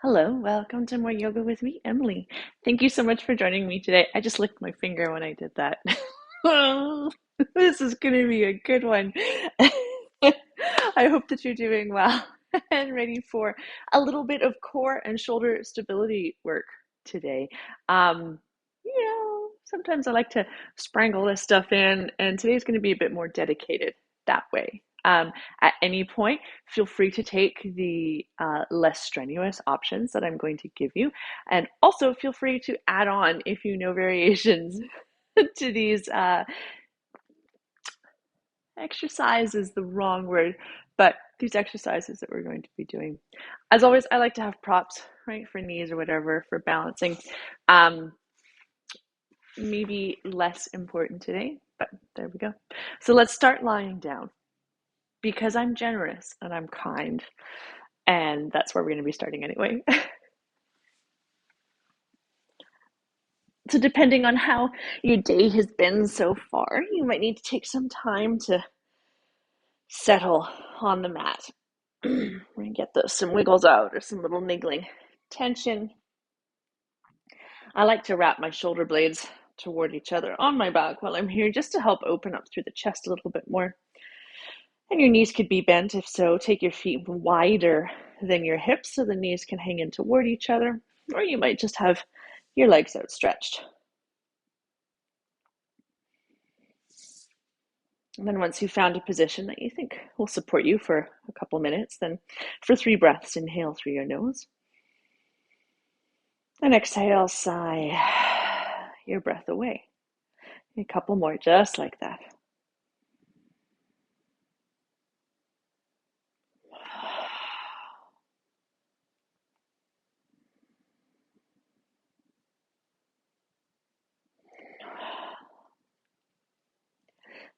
Hello, welcome to More Yoga with me, Emily. Thank you so much for joining me today. I just licked my finger when I did that. Oh, this is going to be a good one. I hope that you're doing well and ready for a little bit of core and shoulder stability work today. Sometimes I like to sprangle this stuff in, and today's going to be a bit more dedicated that way. At any point, feel free to take the less strenuous options that I'm going to give you. And also feel free to add on if you know variations to these exercise is the wrong word, but these exercises that we're going to be doing. As always, I like to have props, right, for knees or whatever, for balancing. Maybe less important today, but there we go. So let's start lying down because I'm generous and I'm kind. And that's where we're going to be starting anyway. So, depending on how your day has been so far, you might need to take some time to settle on the mat. We're going to get some wiggles out or some little niggling tension. I like to wrap my shoulder blades toward each other on my back while I'm here just to help open up through the chest a little bit more. And your knees could be bent. If so, take your feet wider than your hips so the knees can hang in toward each other. Or you might just have your legs outstretched. And then once you've found a position that you think will support you for a couple minutes, then for 3 breaths, inhale through your nose. And exhale, sigh your breath away. A couple more just like that.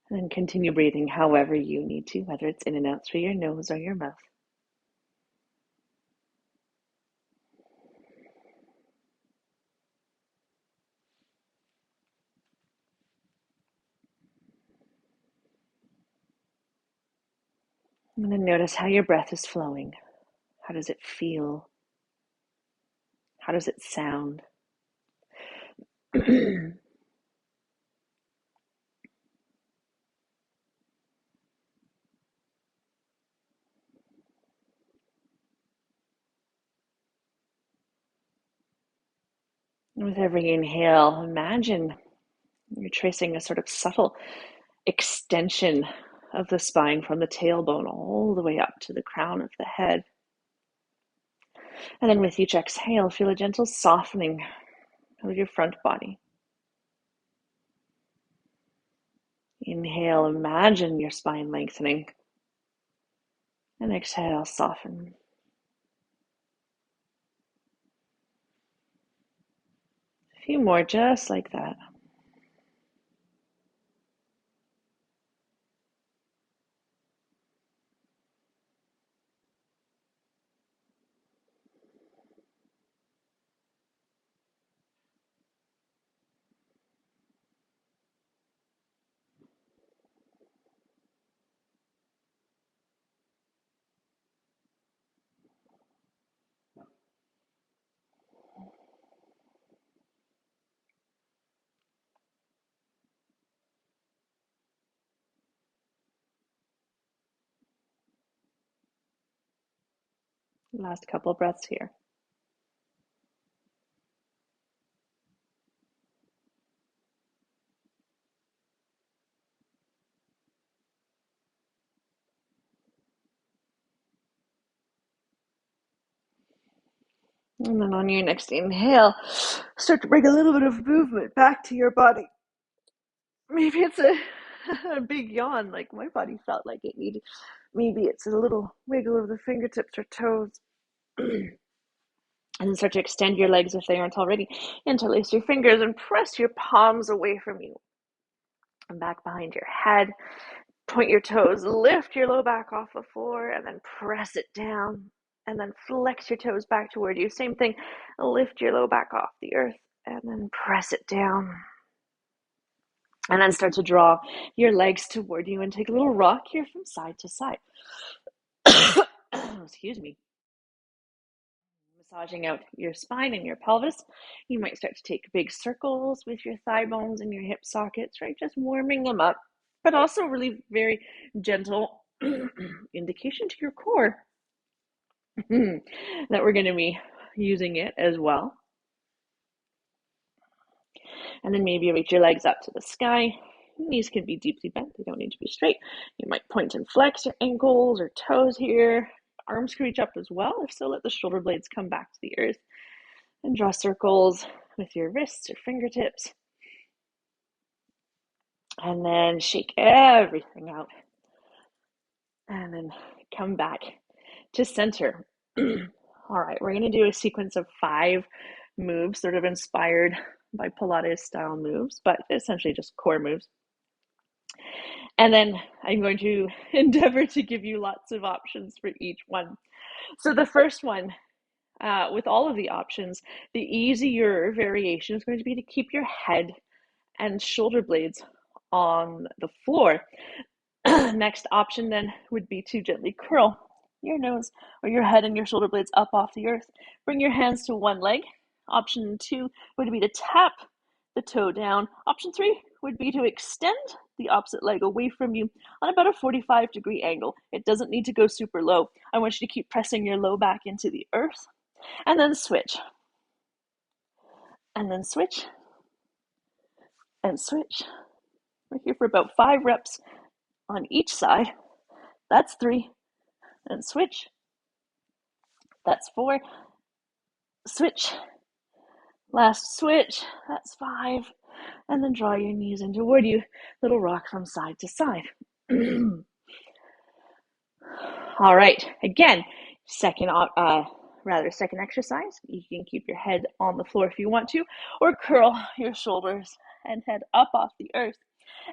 And then continue breathing however you need to, whether it's in and out through your nose or your mouth. And then notice how your breath is flowing. How does it feel? How does it sound? With every inhale, imagine you're tracing a sort of subtle extension of the spine from the tailbone all the way up to the crown of the head. And then with each exhale, feel a gentle softening of your front body. Inhale, imagine your spine lengthening. And exhale, soften. A few more just like that. Last couple breaths here. And then on your next inhale, start to bring a little bit of movement back to your body. Maybe it's a big yawn like my body felt like it needed. Maybe it's a little wiggle of the fingertips or toes. And then start to extend your legs if they aren't already. Interlace your fingers and press your palms away from you and back behind your head. Point your toes, lift your low back off the floor, and then press it down. And then flex your toes back toward you. Same thing, lift your low back off the earth and then press it down. And then start to draw your legs toward you and take a little rock here from side to side. Excuse me. massaging out your spine and your pelvis. You might start to take big circles with your thigh bones and your hip sockets, right? Just warming them up, but also really very gentle indication to your core that we're going to be using it as well. And then maybe reach your legs up to the sky. Knees can be deeply bent, they don't need to be straight. You might point and flex your ankles or toes here. Arms can reach up as well. If so, let the shoulder blades come back to the earth and draw circles with your wrists or fingertips. And then shake everything out. And then come back to center. All right, we're going to do a sequence of 5 moves, sort of inspired by Pilates style moves, but essentially just core moves. And then I'm going to endeavor to give you lots of options for each one. So the first one, with all of the options, the easier variation is going to be to keep your head and shoulder blades on the floor. Next option then would be to gently curl your nose or your head and your shoulder blades up off the earth. Bring your hands to one leg. Option 2 would be to tap the toe down. Option 3 would be to extend the opposite leg away from you on about a 45-degree angle. It doesn't need to go super low. I want you to keep pressing your low back into the earth, and then switch. And then switch. And switch. We're here for about 5 reps on each side. That's 3. And switch. That's 4. Switch. Last switch. That's 5. And then draw your knees in toward you. Little rock from side to side. All right. Again, second exercise. You can keep your head on the floor if you want to, or curl your shoulders and head up off the earth.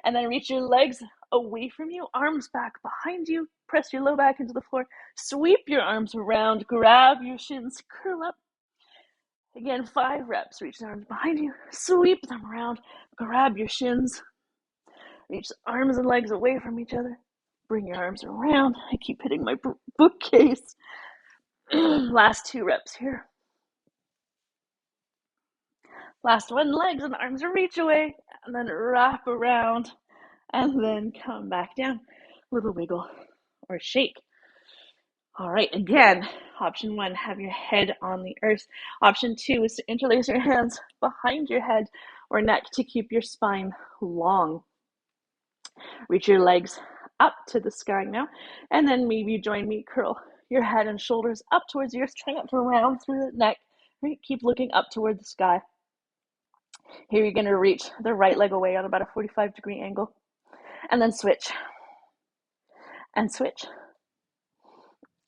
And then reach your legs away from you, arms back behind you. Press your low back into the floor. Sweep your arms around. Grab your shins. Curl up. Again, 5 reps. Reach the arms behind you. Sweep them around. Grab your shins. Reach the arms and legs away from each other. Bring your arms around. I keep hitting my bookcase. Last 2 reps here. Last one, legs and arms reach away, and then wrap around, and then come back down. Little wiggle or shake. All right, again, option 1, have your head on the earth. Option 2 is to interlace your hands behind your head or neck to keep your spine long. Reach your legs up to the sky now, and then maybe join me, curl your head and shoulders up towards the earth. Try not to round through the neck. Right? Keep looking up toward the sky. Here you're going to reach the right leg away on about a 45-degree angle, and then switch, and switch,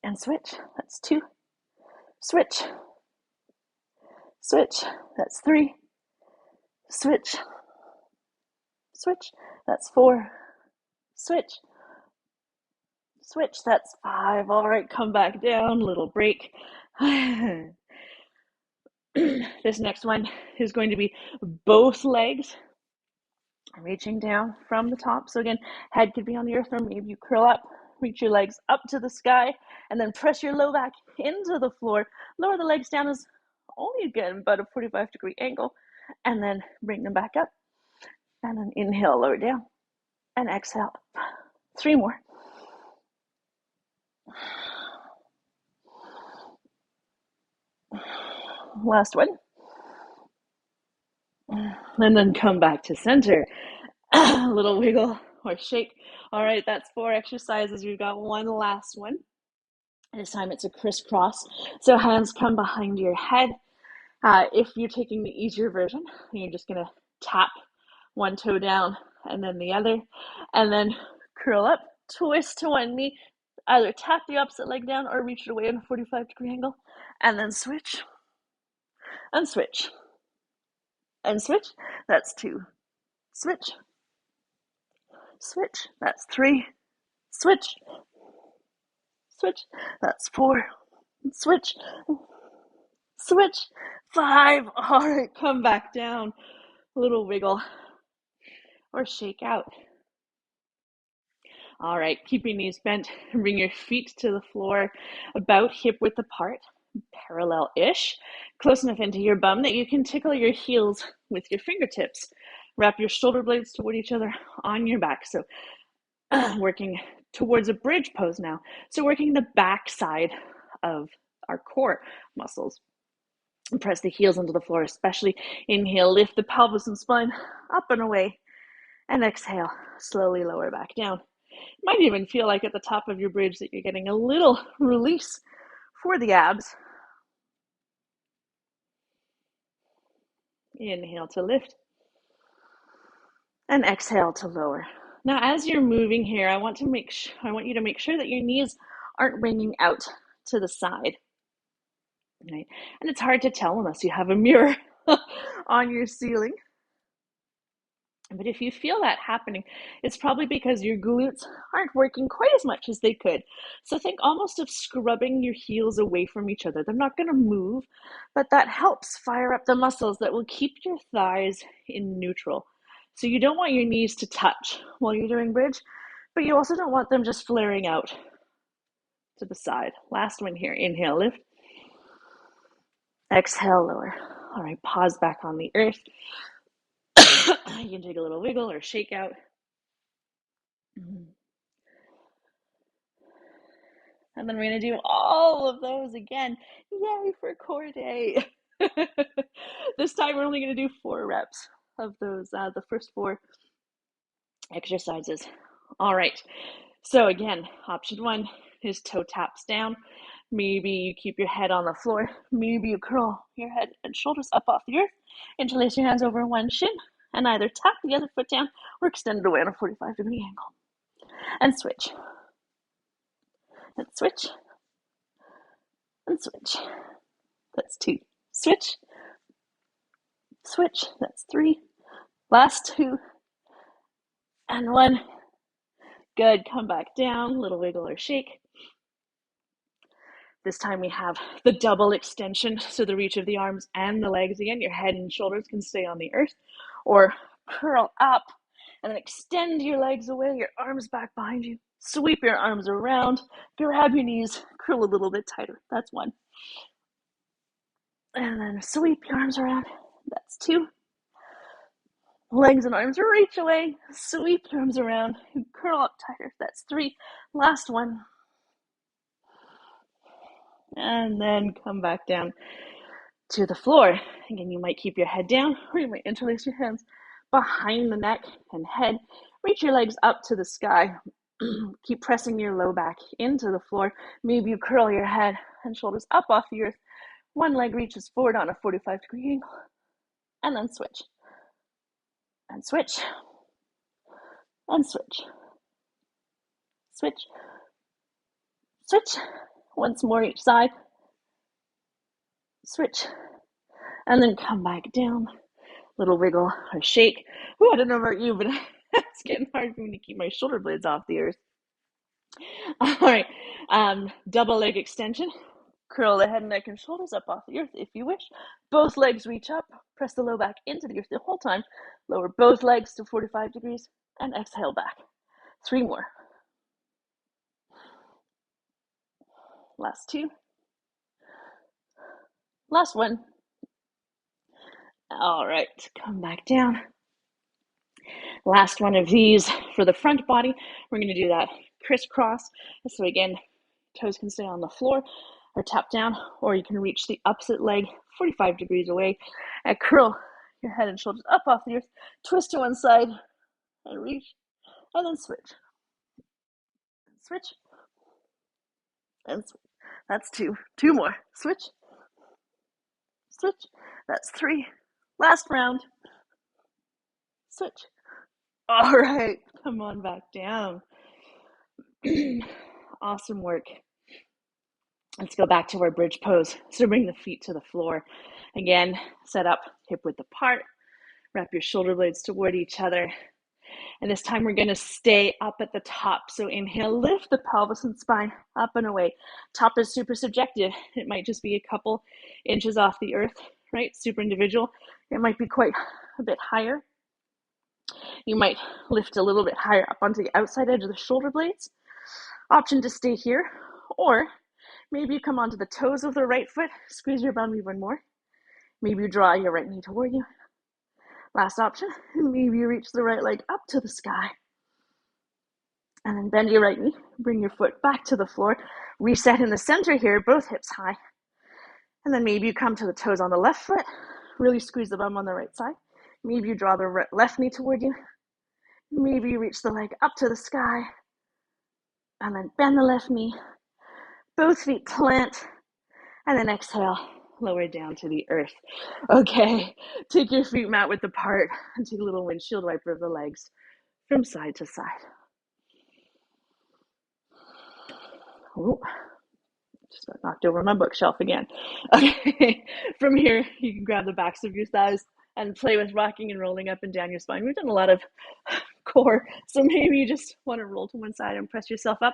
and switch. That's 2. Switch, switch. That's 3. Switch, switch. That's 4. Switch, switch. That's 5. All right, come back down. Little break. This next one is going to be both legs reaching down from the top. So again, head could be on the earth, or maybe you curl up, reach your legs up to the sky, and then press your low back into the floor. Lower the legs down as only again about a 45-degree angle, and then bring them back up. And then inhale, lower down, and exhale. 3 more. Last one. And then come back to center. A little wiggle or shake. All right, that's 4 exercises. We've got one last one. This time it's a crisscross. So hands come behind your head. If you're taking the easier version, you're just going to tap one toe down and then the other, and then curl up, twist to one knee, either tap the opposite leg down or reach it away in a 45-degree angle, and then switch, and switch, and switch. That's 2. Switch, switch. That's 3. Switch, switch. That's 4. Switch, switch. 5. All right, come back down. A little wiggle or shake out. All right, keep your knees bent. Bring your feet to the floor about hip width apart. parallel-ish, close enough into your bum that you can tickle your heels with your fingertips. Wrap your shoulder blades toward each other on your back. So working towards a bridge pose now. So working the back side of our core muscles. And press the heels into the floor, especially inhale, lift the pelvis and spine up and away. And exhale, slowly lower back down. It might even feel like at the top of your bridge that you're getting a little release for the abs. Inhale to lift. And exhale to lower. Now, as you're moving here, I want you to make sure that your knees aren't winging out to the side. Right? And it's hard to tell unless you have a mirror on your ceiling. But if you feel that happening, it's probably because your glutes aren't working quite as much as they could. So think almost of scrubbing your heels away from each other. They're not going to move, but that helps fire up the muscles that will keep your thighs in neutral. So you don't want your knees to touch while you're doing bridge, but you also don't want them just flaring out to the side. Last one here. Inhale, lift. Exhale, lower. All right, pause back on the earth. You can take a little wiggle or shake out. And then we're going to do all of those again. Yay for core day. This time we're only going to do 4 reps of those, the first 4 exercises. All right. So again, option 1 is toe taps down. Maybe you keep your head on the floor. Maybe you curl your head and shoulders up off the earth. Interlace your hands over one shin and either tap the other foot down or extend it away on a 45-degree angle. And switch. And switch. And switch. That's 2. Switch. Switch. That's 3. Last 2. And 1. Good. Come back down. Little wiggle or shake. This time we have the double extension, so the reach of the arms and the legs. Again, your head and shoulders can stay on the earth, or curl up and then extend your legs away, your arms back behind you. Sweep your arms around, grab your knees, curl a little bit tighter. That's 1. And then sweep your arms around. That's 2. Legs and arms reach away, sweep your arms around, curl up tighter. That's 3. Last 1. And then come back down to the floor. Again, you might keep your head down, or you might interlace your hands behind the neck and head. Reach your legs up to the sky. Keep pressing your low back into the floor. Maybe you curl your head and shoulders up off the earth. One leg reaches forward on a 45-degree angle. And then switch. And switch. And switch. Switch. Switch. Once more each side. Switch. And then come back down. Little wiggle or shake. Ooh, I don't know about you, but it's getting hard for me to keep my shoulder blades off the earth. All right. Double leg extension. Curl the head, neck, and shoulders up off the earth if you wish. Both legs reach up. Press the low back into the earth the whole time. Lower both legs to 45 degrees and exhale back. 3 more. Last 2. Last 1. All right, come back down. Last one of these for the front body. We're going to do that crisscross. So again, toes can stay on the floor or tap down, or you can reach the opposite leg 45 degrees away and curl your head and shoulders up off the earth. Twist to one side and reach, and then switch. Switch. And switch. That's 2. 2 more. Switch. Switch. That's 3. Last round. Switch. All right, come on back down. Awesome work. Let's go back to our bridge pose. So bring the feet to the floor. Again, set up hip width apart. Wrap your shoulder blades toward each other. And this time we're going to stay up at the top. So inhale, lift the pelvis and spine up and away. Top is super subjective. It might just be a couple inches off the earth, right? Super individual. It might be quite a bit higher. You might lift a little bit higher up onto the outside edge of the shoulder blades. Option to stay here, or Maybe you come onto the toes of the right foot, squeeze your bum even more. Maybe you draw your right knee toward you. Last option, maybe you reach the right leg up to the sky. And then bend your right knee, bring your foot back to the floor, reset in the center here, both hips high. And then maybe you come to the toes on the left foot, really squeeze the bum on the right side. Maybe you draw the left knee toward you. Maybe you reach the leg up to the sky. And then bend the left knee, both feet plant, and then exhale, lower down to the earth. Okay, take your feet mat width apart and take a little windshield wiper of the legs from side to side. Oh, just about knocked over my bookshelf again. Okay, from here, you can grab the backs of your thighs and play with rocking and rolling up and down your spine. We've done a lot of core, so maybe you just want to roll to one side and press yourself up,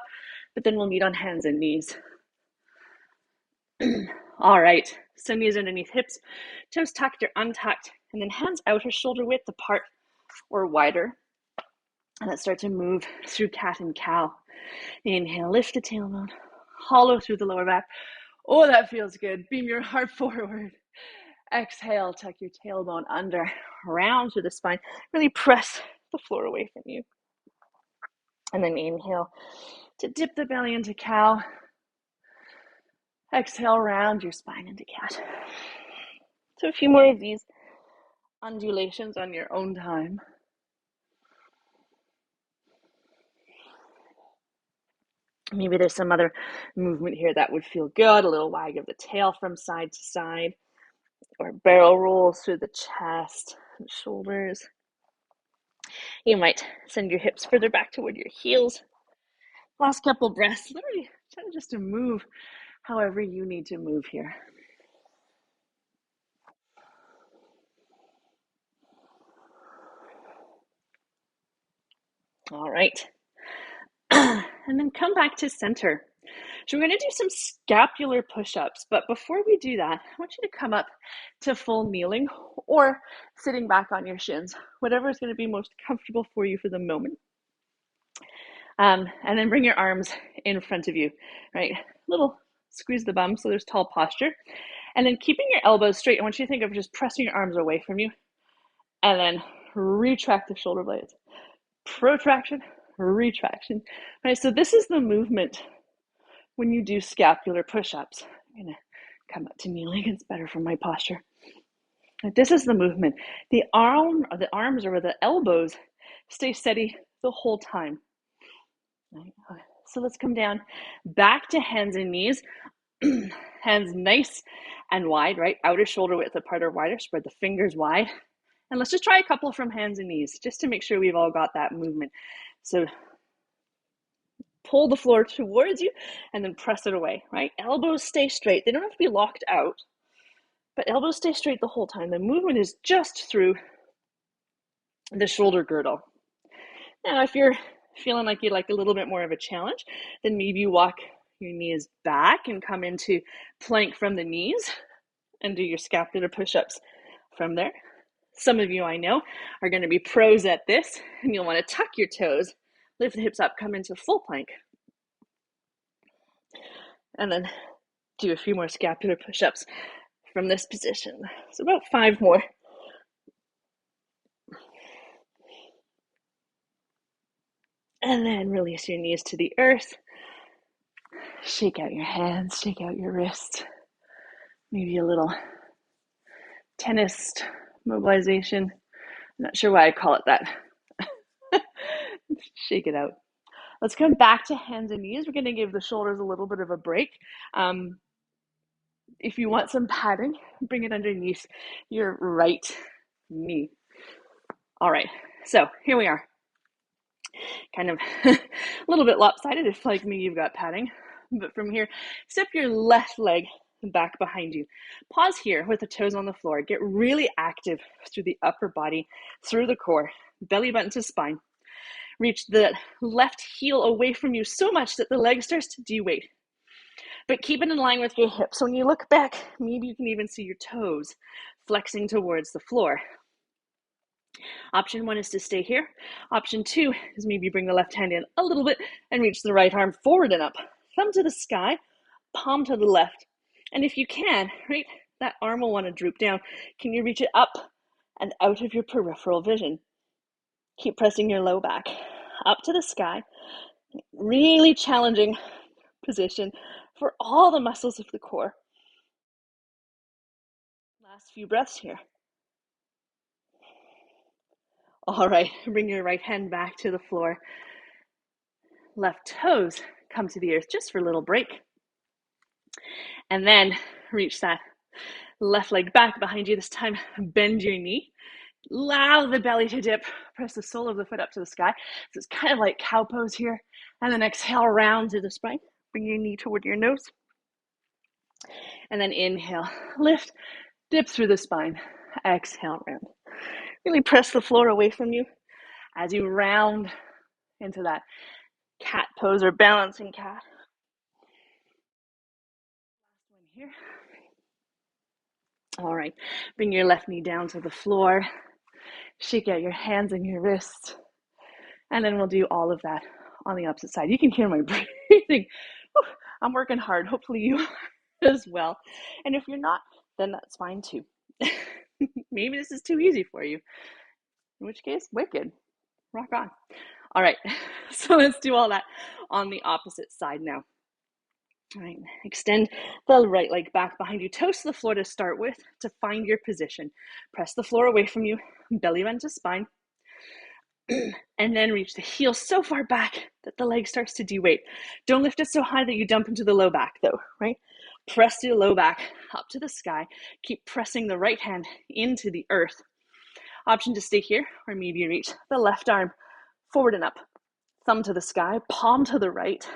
but then we'll meet on hands and knees. All right, so knees underneath hips, toes tucked or untucked, and then hands outer shoulder width apart or wider. And let's start to move through cat and cow. Inhale, lift the tailbone, hollow through the lower back. Oh, that feels good. Beam your heart forward. Exhale, tuck your tailbone under, round through the spine. Really press the floor away from you. And then inhale to dip the belly into cow. Exhale, round your spine into cat. So a few more of these undulations on your own time. Maybe there's some other movement here that would feel good. A little wag of the tail from side to side, or barrel rolls through the chest and shoulders. You might send your hips further back toward your heels. Last couple breaths, literally just to move however you need to move here. All right. And then come back to center. So we're going to do some scapular push-ups, but before we do that, I want you to come up to full kneeling or sitting back on your shins, whatever is going to be most comfortable for you for the moment. And then bring your arms in front of you, right? Little squeeze the bum so there's tall posture. And then keeping your elbows straight, I want you to think of just pressing your arms away from you and then retract the shoulder blades. Protraction, retraction. All right, so this is the movement when you do scapular push-ups. I'm going to come up to kneeling. It's better for my posture. This is the movement. The arms or the elbows stay steady the whole time. Right? So let's come down back to hands and knees. Hands nice and wide, right? Outer shoulder width apart or wider. Spread the fingers wide. And let's just try a couple from hands and knees, just to make sure we've all got that movement. So pull the floor towards you and then press it away, right? Elbows stay straight. They don't have to be locked out, but elbows stay straight the whole time. The movement is just through the shoulder girdle. Now, if you're feeling like you'd like a little bit more of a challenge, then maybe you walk your knees back and come into plank from the knees and do your scapular push-ups from there. Some of you I know are going to be pros at this, and you'll want to tuck your toes, lift the hips up, come into full plank, and then do a few more scapular push-ups from this position. So about 5 more. And then release your knees to the earth. Shake out your hands, shake out your wrists. Maybe a little tennis mobilization. I'm not sure why I call it that. Shake it out. Let's come back to hands and knees. We're going to give the shoulders a little bit of a break. If you want some padding, bring it underneath your right knee. All right, so here we are. Kind of a little bit lopsided if, like me, you've got padding. But from here, step your left leg back behind you. Pause here with the toes on the floor. Get really active through the upper body, through the core, belly button to spine. Reach the left heel away from you so much that the leg starts to de-weight. But keep it in line with your hips. When you look back, maybe you can even see your toes flexing towards the floor. Option 1 is to stay here. Option 2 is maybe bring the left hand in a little bit and reach the right arm forward and up. Thumb to the sky, palm to the left. And if you can, right, that arm will want to droop down. Can you reach it up and out of your peripheral vision? Keep pressing your low back up to the sky. Really challenging position for all the muscles of the core. Last few breaths here. All right, bring your right hand back to the floor. Left toes come to the earth just for a little break. And then reach that left leg back behind you. This time, bend your knee. Allow the belly to dip. Press the sole of the foot up to the sky. So it's kind of like cow pose here. And then exhale, round through the spine. Bring your knee toward your nose. And then inhale, lift, dip through the spine. Exhale, round. Really press the floor away from you as you round into that cat pose or balancing cat. Last one here. All right, bring your left knee down to the floor. Shake out your hands and your wrists. And then we'll do all of that on the opposite side. You can hear my breathing. I'm working hard. Hopefully you as well. And if you're not, then that's fine too. Maybe this is too easy for you. In which case, wicked. Rock on. All right, so let's do all that on the opposite side now. All right, extend the right leg back behind you. Toes to the floor to start with to find your position. Press the floor away from you, belly bend to spine. And then reach the heel so far back that the leg starts to de-weight. Don't lift it so high that you dump into the low back though, right? Press your low back up to the sky. Keep pressing the right hand into the earth. Option to stay here, or maybe reach the left arm forward and up. Thumb to the sky, palm to the right.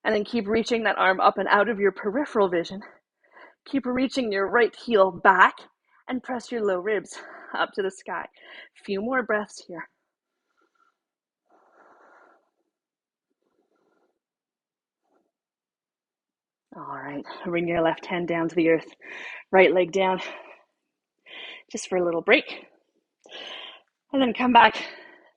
And then keep reaching that arm up and out of your peripheral vision. Keep reaching your right heel back and press your low ribs up to the sky. A few more breaths here. All right, bring your left hand down to the earth, right leg down, just for a little break. And then come back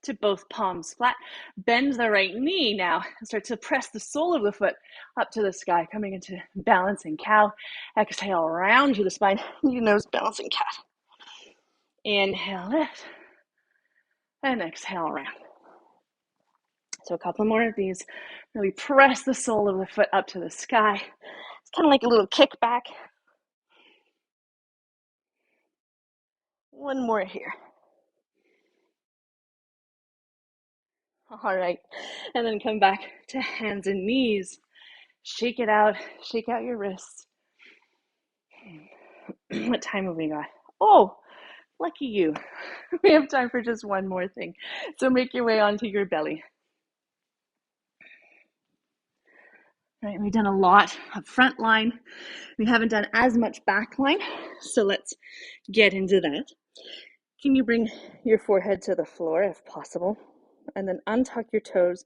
to both palms flat. Bend the right knee now and start to press the sole of the foot up to the sky, coming into balancing cow. Exhale, round through the spine, your nose balancing cat. Inhale, lift, and exhale, round. So a couple more of these. Really press the sole of the foot up to the sky. It's kind of like a little kickback. One more here. All right, and then come back to hands and knees. Shake it out, shake out your wrists. What time have we got? Oh, lucky you. We have time for just one more thing. So make your way onto your belly. Right, we've done a lot of front line. We haven't done as much back line, so let's get into that. Can you bring your forehead to the floor if possible? And then untuck your toes.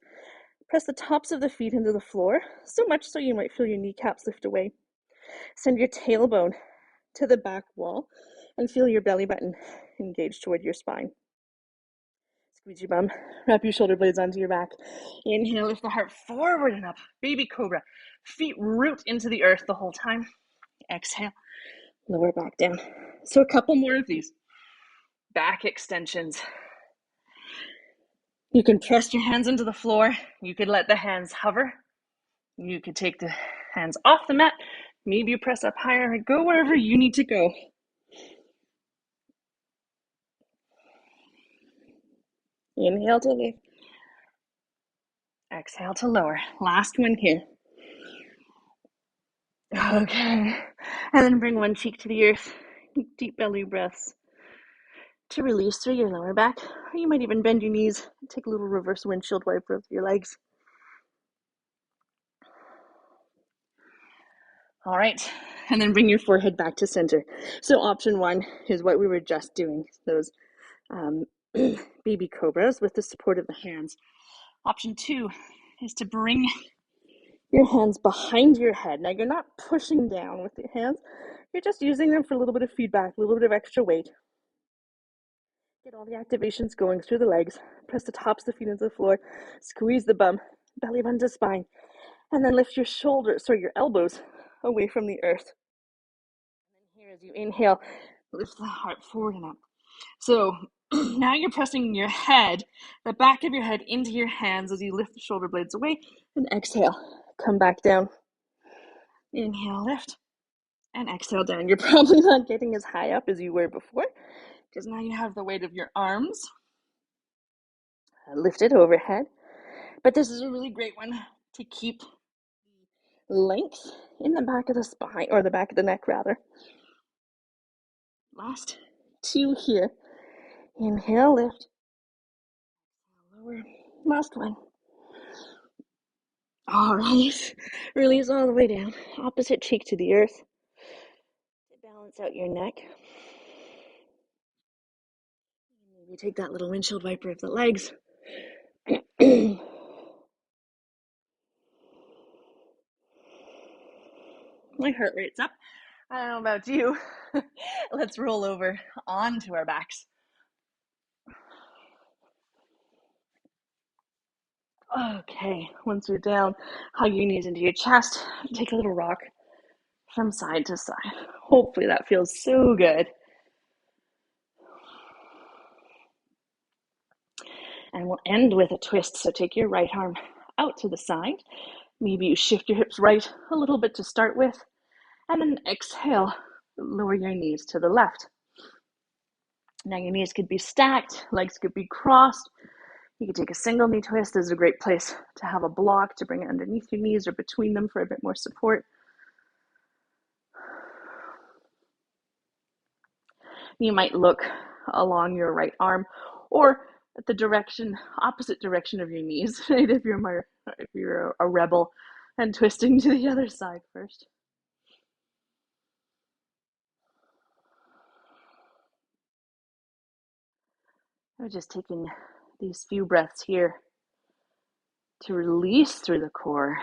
Press the tops of the feet into the floor, so much so you might feel your kneecaps lift away. Send your tailbone to the back wall and feel your belly button engage toward your spine. Squeeze your bum, wrap your shoulder blades onto your back. Inhale, lift the heart forward and up. Baby cobra. Feet root into the earth the whole time. Exhale, lower back down. So a couple more of these. Back extensions. You can press your hands into the floor. You could let the hands hover. You could take the hands off the mat. Maybe you press up higher. Go wherever you need to go. Inhale to lift. Exhale to lower. Last one here. Okay. And then bring one cheek to the earth. Deep belly breaths to release through your lower back. Or you might even bend your knees. Take a little reverse windshield wiper of your legs. All right. And then bring your forehead back to center. So option one is what we were just doing. Those baby cobras with the support of the hands. Option two is to bring your hands behind your head. Now you're not pushing down with your hands. You're just using them for a little bit of feedback, a little bit of extra weight. Get all the activations going through the legs. Press the tops of the feet into the floor. Squeeze the bum, belly button to spine. And then lift your shoulders, sorry, your elbows away from the earth. And then here, as you inhale, lift the heart forward and up. So now you're pressing your head, the back of your head, into your hands as you lift the shoulder blades away. And exhale, come back down. Inhale, lift. And exhale down. You're probably not getting as high up as you were before, because now you have the weight of your arms lifted overhead. But this is a really great one to keep length in the back of the spine, or the back of the neck rather. Last two here. Inhale, lift. Lower. Last one. All right. Release all the way down. Opposite cheek to the earth. Balance out your neck. Maybe take that little windshield wiper of the legs. My heart rate's up. I don't know about you. Let's roll over onto our backs. Okay, once you're down, hug your knees into your chest. Take a little rock from side to side. Hopefully that feels so good. And we'll end with a twist. So take your right arm out to the side. Maybe you shift your hips right a little bit to start with. And then exhale, lower your knees to the left. Now your knees could be stacked, legs could be crossed. You could take a single knee twist. This is a great place to have a block to bring it underneath your knees or between them for a bit more support. You might look along your right arm or at the opposite direction of your knees, right? If you're a rebel, and twisting to the other side first. I'm just taking these few breaths here to release through the core.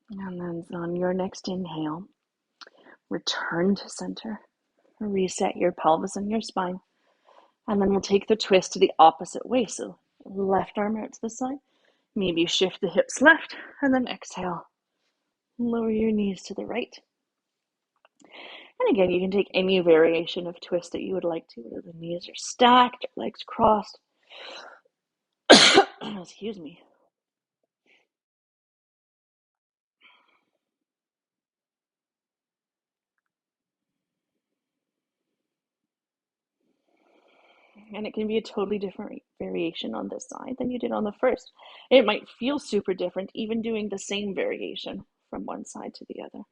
And then on your next inhale, return to center. Reset your pelvis and your spine. And then we'll take the twist to the opposite way. So left arm out to the side. Maybe shift the hips left and then exhale. Lower your knees to the right. And again, you can take any variation of twist that you would like to, whether the knees are stacked, legs crossed. Excuse me. And it can be a totally different variation on this side than you did on the first. It might feel super different, even doing the same variation from one side to the other.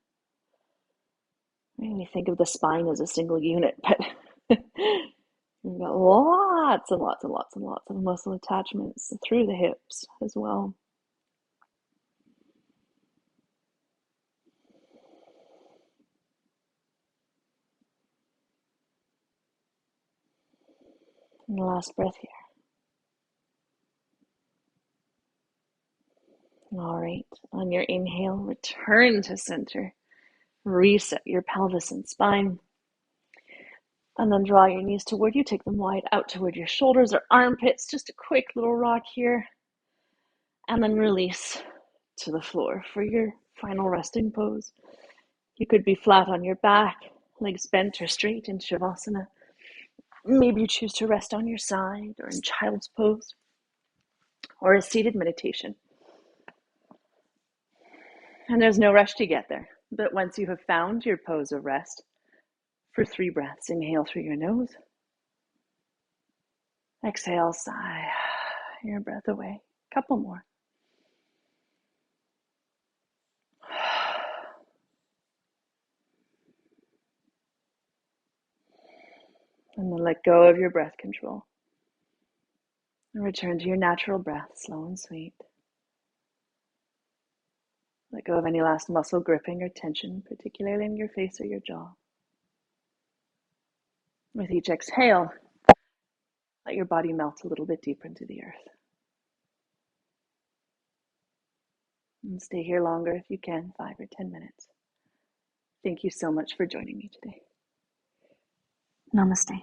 We think of the spine as a single unit, but we've got lots and lots and lots and lots of muscle attachments through the hips as well. And the last breath here. All right, on your inhale, return to center. Reset your pelvis and spine. And then draw your knees toward you. Take them wide out toward your shoulders or armpits. Just a quick little rock here. And then release to the floor for your final resting pose. You could be flat on your back, legs bent or straight in Shavasana. Maybe you choose to rest on your side or in child's pose or a seated meditation. And there's no rush to get there. But once you have found your pose of rest, for 3 breaths, inhale through your nose. Exhale, sigh your breath away. Couple more. And then let go of your breath control. And return to your natural breath, slow and sweet. Let go of any last muscle gripping or tension, particularly in your face or your jaw. With each exhale, let your body melt a little bit deeper into the earth. And stay here longer if you can, 5 or 10 minutes. Thank you so much for joining me today. Namaste.